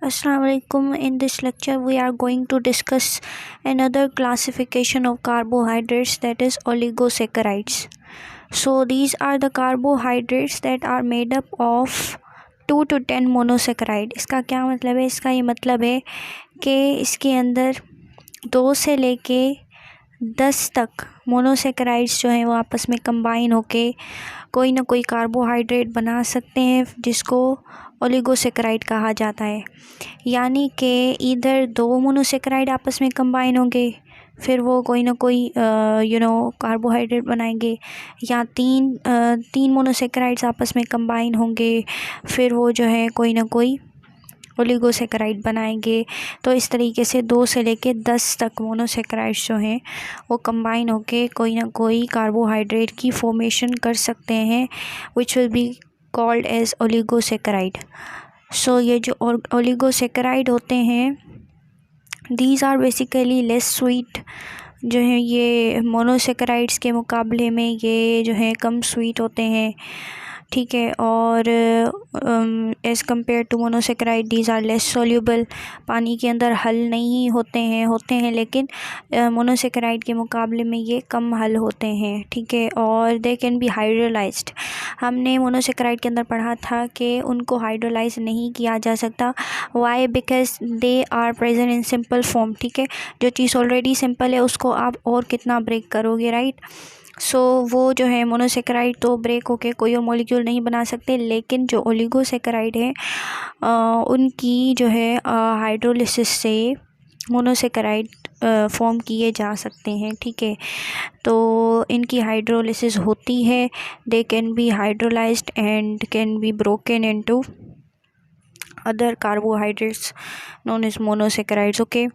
Assalamu alaikum. In this lecture we are going to discuss another classification of carbohydrates, that is oligosaccharides. So these are the carbohydrates that are made up of 2 to 10 monosaccharide. इसका क्या मतलब है? इसका ये मतलब है कि इसके अंदर 2 से लेके 10 तक मोनोसेक्राइड्स जो हैं वो आपस में कंबाइन होके कोई ना कोई कार्बोहाइड्रेट बना सकते हैं, जिसको ओलिगोसेक्राइड कहा जाता है। यानी कि इधर 2 मोनोसेक्राइड आपस में कंबाइन होंगे, फिर वो कोई ना कोई कार्बोहाइड्रेट बनाएंगे, या तीन मोनोसेक्राइड्स आपस में कंबाइन होंगे, फिर वो जो है कोई ना कोई ओलिगोसेक्राइड बनाएंगे। तो इस तरीके से 2 से लेके 10 तक मोनोसेक्राइड्स जो हैं वो कंबाइन होके कोई ना कोई कार्बोहाइड्रेट की फॉर्मेशन कर सकते हैं, which will be called as oligosaccharide. So ये जो ओलिगोसेक्राइड होते हैं, these are basically less sweet, जो है ये मोनोसेक्राइड्स के मुकाबले में ये जो है कम स्वीट होते हैं, ठीक है। और as compare to monosaccharide these are less soluble, पानी के अंदर हल नहीं होते हैं लेकिन मोनोसेक्राइड के मुकाबले में ये कम हल होते हैं, ठीक है। और दे कैन बी हाइड्रोलाइज्ड। हमने मोनोसेक्राइड के अंदर पढ़ा था कि उनको हाइड्रोलाइज नहीं किया जा सकता। Why? Because they are present in simple form, ठीक है। जो चीज़ ऑलरेडी सिंपल है उसको आप और कितना ब्रेक करोगे, राइट। सो वो जो है मोनोसेक्राइड तो ब्रेक होके कोई और मॉलिक्यूल नहीं बना सकते, लेकिन जो ओलिगोसेक्राइड है उनकी जो है हाइड्रोलिसिस से मोनोसेक्राइड फॉर्म किए जा सकते हैं, ठीक है। तो इनकी हाइड्रोलिसिस होती है, they can be hydrolysed and can be broken into other carbohydrates known as monosaccharides, okay.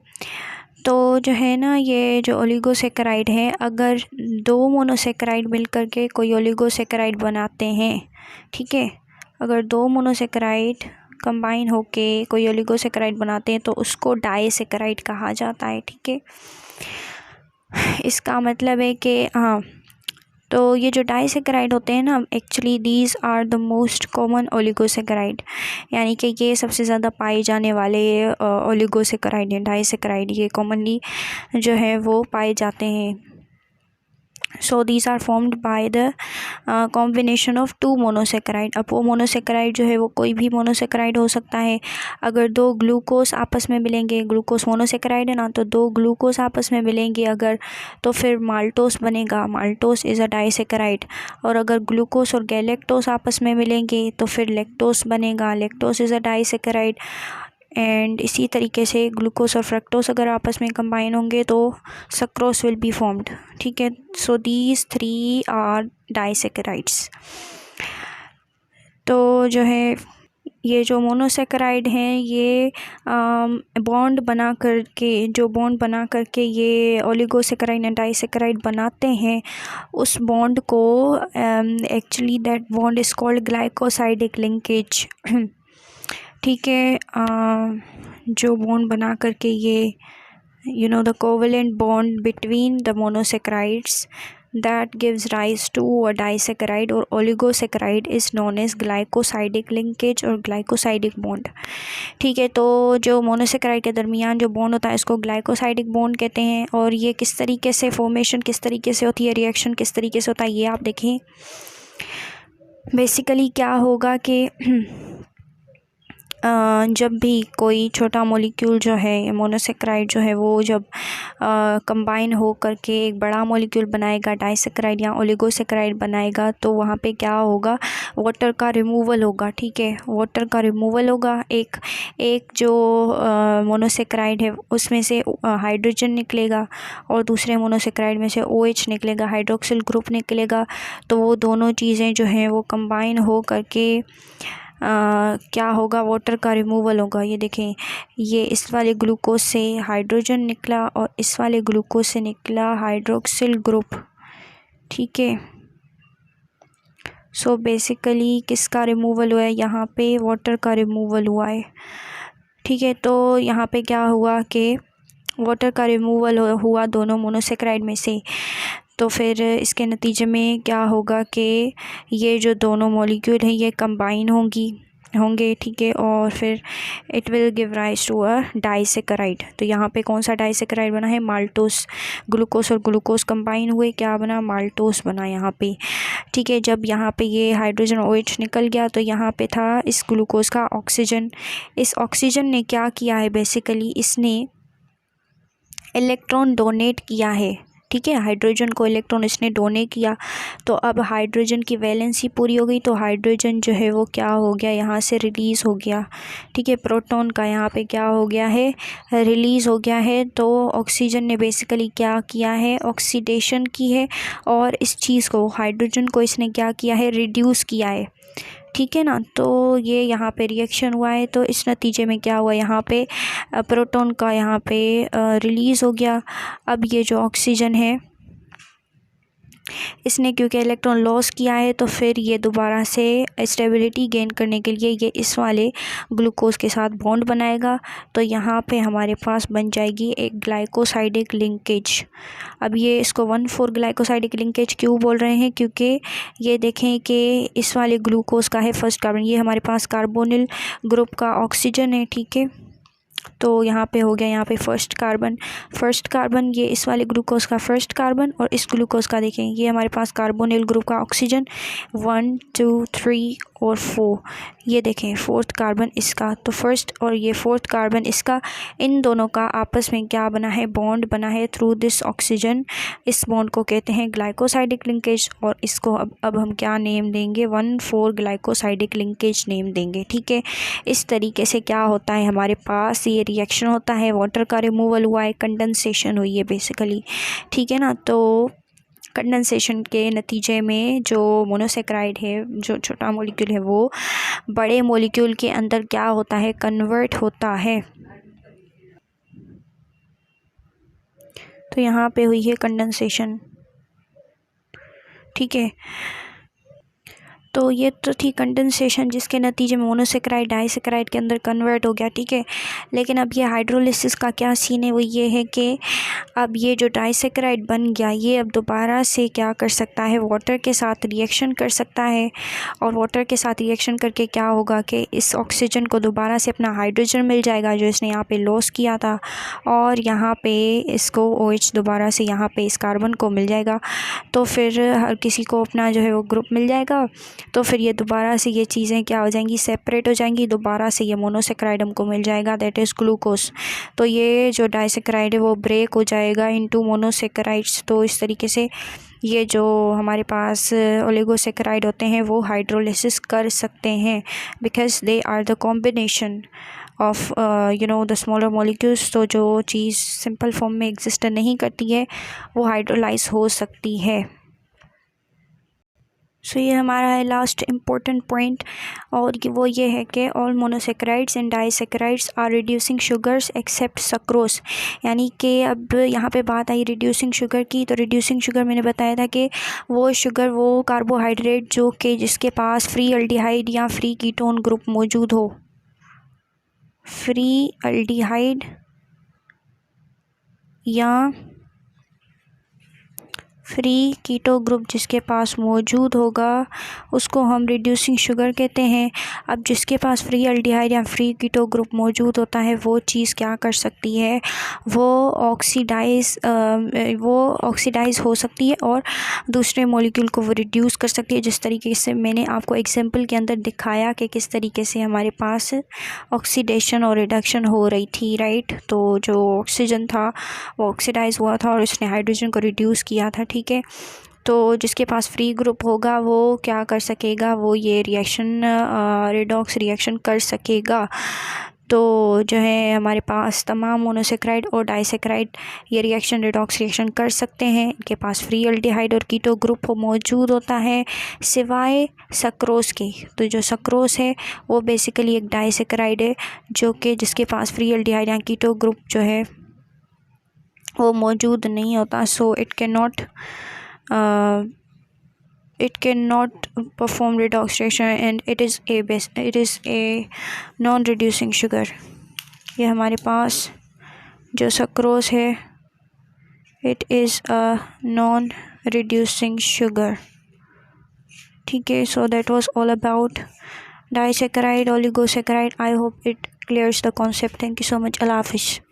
तो जो है ना, ये जो ओलिगोसेक्राइड है, अगर 2 मोनोसेक्राइड मिलकर के कोई ओलिगोसेक्राइड बनाते हैं, ठीक है, अगर 2 मोनोसेक्राइड कंबाइन होके कोई ओलिगोसेक्राइड बनाते हैं तो उसको डाइसेक्राइड कहा जाता है, ठीक है। इसका मतलब है कि हाँ, तो ये जो डाइसेक्राइड होते हैं ना, actually these are the most common oligosaccharide, यानी कि ये सबसे ज़्यादा पाए जाने वाले ओलिगोसेक्राइड हैं। डाइसेक्राइड ये कॉमनली जो है वो पाए जाते हैं। So these are formed by the combination of 2 monosaccharide. अब वो मोनोसेक्राइड जो है वो कोई भी मोनोसेक्राइड हो सकता है। अगर 2 ग्लूकोज आपस में मिलेंगे, ग्लूकोज मोनोसेक्राइड है ना, तो 2 ग्लूकोज आपस में मिलेंगे अगर, तो फिर माल्टोस बनेगा, माल्टोस इज़ अ डाइसेक्राइड। और अगर ग्लूकोज और गैलेक्टोस आपस में मिलेंगे तो फिर लैक्टोस बनेगा, lactose is a disaccharide. And इसी तरीके से ग्लूकोज और फ्रक्टोस अगर आपस में कंबाइन होंगे तो सक्रोस विल बी फॉर्म्ड, ठीक है। So these 3 are disaccharides. तो जो है ये जो मोनोसेक्राइड हैं ये बॉन्ड बना करके ये ओलिगोसेक्राइड एंड डाइसेक्राइड बनाते हैं, उस बॉन्ड को actually that bond is called glycosidic linkage, ठीक है। जो बॉन्ड बना करके ये the covalent bond between the monosaccharides that gives rise to a disaccharide or oligosacharide is known as glycosidic linkage और glycosidic bond, ठीक है। तो जो मोनोसेक्राइड के दरमियान जो बॉन्ड होता है इसको ग्लाइकोसाइडिक बॉन्ड कहते हैं। और ये किस तरीके से फॉर्मेशन किस तरीके से होती है, रिएक्शन किस तरीके से होता है, ये आप देखें। बेसिकली क्या होगा कि जब भी कोई छोटा मॉलिक्यूल जो है मोनोसेक्राइड जो है वो जब कंबाइन हो करके एक बड़ा मॉलिक्यूल बनाएगा, डाइसेक्राइड या ओलिगोसेक्राइड बनाएगा, तो वहाँ पे क्या होगा, वाटर का रिमूवल होगा, ठीक है। वाटर का रिमूवल होगा, एक जो मोनोसेक्राइड है उसमें से हाइड्रोजन निकलेगा और दूसरे मोनोसेक्राइड में से OH निकलेगा, हाइड्रोक्सिल ग्रुप निकलेगा। तो वो दोनों चीज़ें जो हैं वो कंबाइन हो करके क्या होगा, वाटर का रिमूवल होगा। ये देखें, ये इस वाले ग्लूकोज से हाइड्रोजन निकला और इस वाले ग्लूकोज से निकला हाइड्रोक्सिल ग्रुप, ठीक है। सो बेसिकली किसका रिमूवल हुआ है, यहाँ पे वाटर का रिमूवल हुआ है, ठीक है। तो यहाँ पे क्या हुआ कि वाटर का रिमूवल हुआ दोनों मोनोसेक्राइड में से। तो फिर इसके नतीजे में क्या होगा कि ये जो दोनों मॉलिक्यूल हैं ये कंबाइन होंगी, होंगे, ठीक है, और फिर it will give rise to a disaccharide. तो यहाँ पे कौन सा डाइसेकेराइड बना है? माल्टोस। ग्लूकोस और ग्लूकोस कंबाइन हुए, क्या बना? माल्टोस बना यहाँ पे, ठीक है। जब यहाँ पे ये हाइड्रोजन OH निकल गया तो यहाँ पे था इस ग्लूकोस का ऑक्सीजन। इस ऑक्सीजन ने क्या किया है? बेसिकली इसने इलेक्ट्रॉन डोनेट किया है, ठीक है। हाइड्रोजन को इलेक्ट्रॉन इसने डोनेट किया, तो अब हाइड्रोजन की वैलेंसी पूरी हो गई, तो हाइड्रोजन जो है वो क्या हो गया? यहाँ से रिलीज़ हो गया, ठीक है। प्रोटॉन का यहाँ पे क्या हो गया है? रिलीज़ हो गया है। तो ऑक्सीजन ने बेसिकली क्या किया है? ऑक्सीडेशन की है, और इस चीज़ को, हाइड्रोजन को इसने क्या किया है? रिड्यूस किया है, ठीक है ना। तो ये यहाँ पे रिएक्शन हुआ है, तो इस नतीजे में क्या हुआ? यहाँ पे प्रोटॉन का यहाँ पे रिलीज़ हो गया। अब ये जो ऑक्सीजन है इसने क्योंकि इलेक्ट्रॉन लॉस किया है, तो फिर ये दोबारा से स्टेबिलिटी गेन करने के लिए ये इस वाले ग्लूकोज के साथ बॉन्ड बनाएगा। तो यहाँ पे हमारे पास बन जाएगी एक ग्लाइकोसाइडिक लिंकेज। अब ये इसको 1,4 ग्लाइकोसाइडिक लिंकेज क्यों बोल रहे हैं? क्योंकि ये देखें कि इस वाले ग्लूकोज का है फर्स्ट कार्बन, ये हमारे पास कार्बोनिल ग्रुप का ऑक्सीजन है, ठीक है। तो यहाँ पे हो गया, यहाँ पे फर्स्ट कार्बन ये इस वाले ग्लूकोज का फर्स्ट कार्बन, और इस ग्लूकोज का देखें ये हमारे पास कार्बोनिल ग्रुप का ऑक्सीजन 1 2 3 और 4, ये देखें फोर्थ कार्बन इसका, तो फर्स्ट और ये फोर्थ कार्बन इसका, इन दोनों का आपस में क्या बना है? बॉन्ड बना है थ्रू दिस ऑक्सीजन। इस बॉन्ड को कहते हैं ग्लाइकोसाइडिक लिंकेज, और इसको अब हम क्या नेम देंगे? 1,4 ग्लाइकोसाइडिक लिंकेज नेम देंगे, ठीक है। इस तरीके से क्या होता है? हमारे पास ये रिएक्शन होता है, वाटर का रिमूवल हुआ है, कंडेंसेशन हुई है बेसिकली, ठीक है ना। तो कंडेंसेशन के नतीजे में जो मोनोसेक्राइड है, जो छोटा मॉलिक्यूल है, वो बड़े मॉलिक्यूल के अंदर क्या होता है? कन्वर्ट होता है। तो यहाँ पे हुई है कंडेंसेशन, ठीक है। तो ये तो थी कंडेंसेशन, जिसके नतीजे में मोनोसेक्राइड डाइसेक्राइड के अंदर कन्वर्ट हो गया, ठीक है। लेकिन अब ये हाइड्रोलिसिस का क्या सीन है? वो ये है कि अब ये जो डाइसेक्राइड बन गया, ये अब दोबारा से क्या कर सकता है? वाटर के साथ रिएक्शन कर सकता है, और वाटर के साथ रिएक्शन करके क्या होगा कि इस ऑक्सीजन को दोबारा से अपना हाइड्रोजन मिल जाएगा जो इसने यहाँ पे लॉस किया था, और यहाँ पे इसको OH दोबारा से यहाँ पे इस कार्बन को मिल जाएगा। तो फिर हर किसी को अपना जो है वो ग्रुप मिल जाएगा। तो फिर ये दोबारा से ये चीज़ें क्या हो जाएंगी? सेपरेट हो जाएंगी, दोबारा से ये मोनोसेक्राइड हमको मिल जाएगा, दैट इज़ ग्लूकोज। तो ये जो डाइसेक्राइड है वो ब्रेक हो जाएगा इनटू मोनोसेक्राइड्स। तो इस तरीके से ये जो हमारे पास ओलिगोसेक्राइड होते हैं वो हाइड्रोलिसिस कर सकते हैं, because they are the combination of the smaller molecules. तो जो चीज़ सिंपल फॉर्म में एग्जिस्ट नहीं करती है वो हाइड्रोलाइज हो सकती है। सो ये हमारा है लास्ट इम्पोर्टेंट पॉइंट, और वो ये है कि all monosaccharides and disaccharides are reducing sugars except sucrose. यानी कि अब यहाँ पे बात आई रिड्यूसिंग शुगर की। तो रिड्यूसिंग शुगर मैंने बताया था कि वो शुगर, वो कार्बोहाइड्रेट जो कि जिसके पास फ्री अल्डिहाइड या फ्री कीटोन ग्रुप मौजूद हो, फ्री अल्डिहाइड या फ्री कीटो ग्रुप जिसके पास मौजूद होगा उसको हम रिड्यूसिंग शुगर कहते हैं। अब जिसके पास फ्री अल्डिहाइड या फ्री कीटो ग्रुप मौजूद होता है वो चीज़ क्या कर सकती है? वो ऑक्सीडाइज हो सकती है और दूसरे मॉलिक्यूल को वो रिड्यूस कर सकती है, जिस तरीके से मैंने आपको एग्जांपल के अंदर दिखाया कि किस तरीके से हमारे पास ऑक्सीडेशन और रिडक्शन हो रही थी, राइट। तो जो ऑक्सीजन था वो ऑक्सीडाइज हुआ था और उसने हाइड्रोजन को रिड्यूस किया था, ठीक है। तो जिसके पास फ्री ग्रुप होगा वो क्या कर सकेगा? वो ये रिएक्शन रिडॉक्स रिएक्शन कर सकेगा। तो जो है हमारे पास तमाम मोनोसेक्राइड और डाइसेक्राइड ये रिएक्शन रिडॉक्स रिएक्शन कर सकते हैं। इनके पास फ्री अल्डिहाइड और कीटो ग्रुप मौजूद होता है सिवाय सक्रोस के। तो जो सक्रोस है वो बेसिकली एक डाइसेक्राइड है जो कि जिसके पास फ्री अल्डिहाइड या कीटो ग्रुप जो है वो मौजूद नहीं होता। So it can not perform redox reaction and it is a non reducing sugar। ये हमारे पास जो सक्रोस है it is a non reducing sugar, ठीक है। So that was all about disaccharide, oligosaccharide. I hope it clears the concept. Thank you so much. Allah Hafiz.